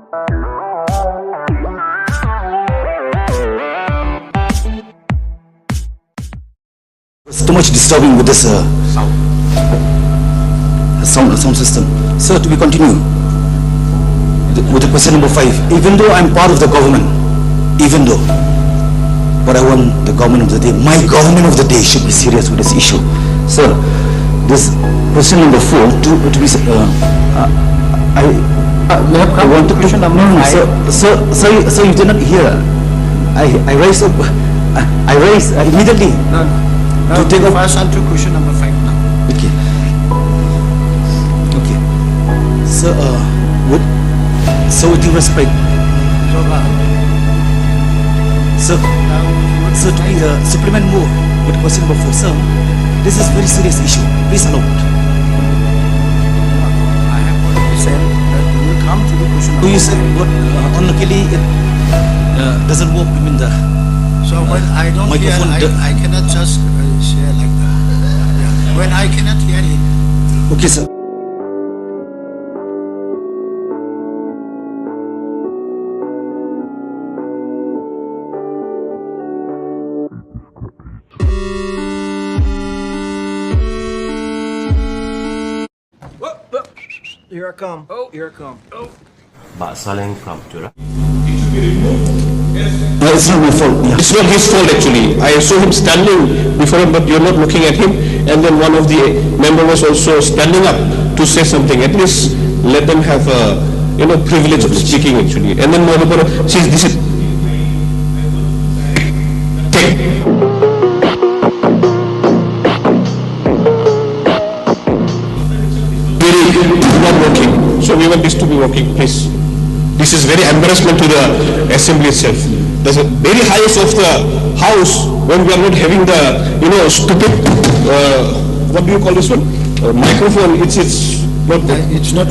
It's too much disturbing with this sound system. Sir, to be continue with the question number 5. Even though I'm part of the government, but I want the government of the day, my government of the day should be serious with this issue. Sir, this question number 4, to be we have come to question number 5. Sir, you did not hear. I raised up. I raised immediately. No, to take up. First on to question number 5 now. Okay. So with due respect, sir, to be supplement more with question number 4, sir, this is very serious issue. Please allow it. I have already said that we will come to the question number 5. You said what unluckily it doesn't work. I mean the. So when I don't hear, I cannot just share like that. Yeah. When I cannot hear it. Okay, sir. Here I come. Oh, here I come. Oh. Saleng from Jura. No, it's not my fault. Yeah. It's not his fault actually. I saw him standing before him, but you're not looking at him. And then one of the members was also standing up to say something. At least let them have a privilege of speaking actually. And then moreover, since this is not working. So we want this to be working, please. This is very embarrassment to the assembly itself. There's a very highest of the house when we are not having the stupid what do you call this one? Microphone. It's not. It's not.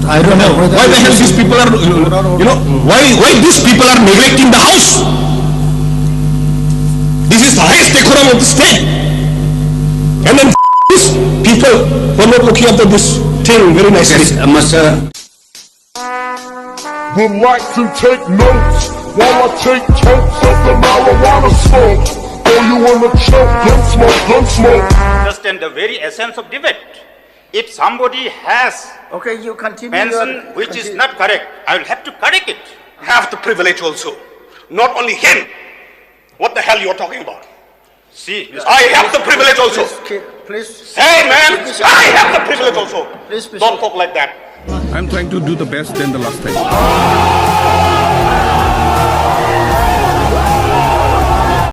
I don't know why the hell these people are. Why these people are neglecting the house? This is the highest decorum of the state, and then these people who are not looking after this thing very nicely. Yes, would like to take notes while I take totes of the marijuana smoke. Oh, you wanna choke? Gun smoke. Understand the very essence of debate. If somebody has You continue. mentioned which is not correct, I will have to correct it. Have the privilege also. Not only him. What the hell you are talking about? See, I have the privilege also. Please. Hey man, I have the privilege also. Please. Don't talk like that. I'm trying to do the best than the last time.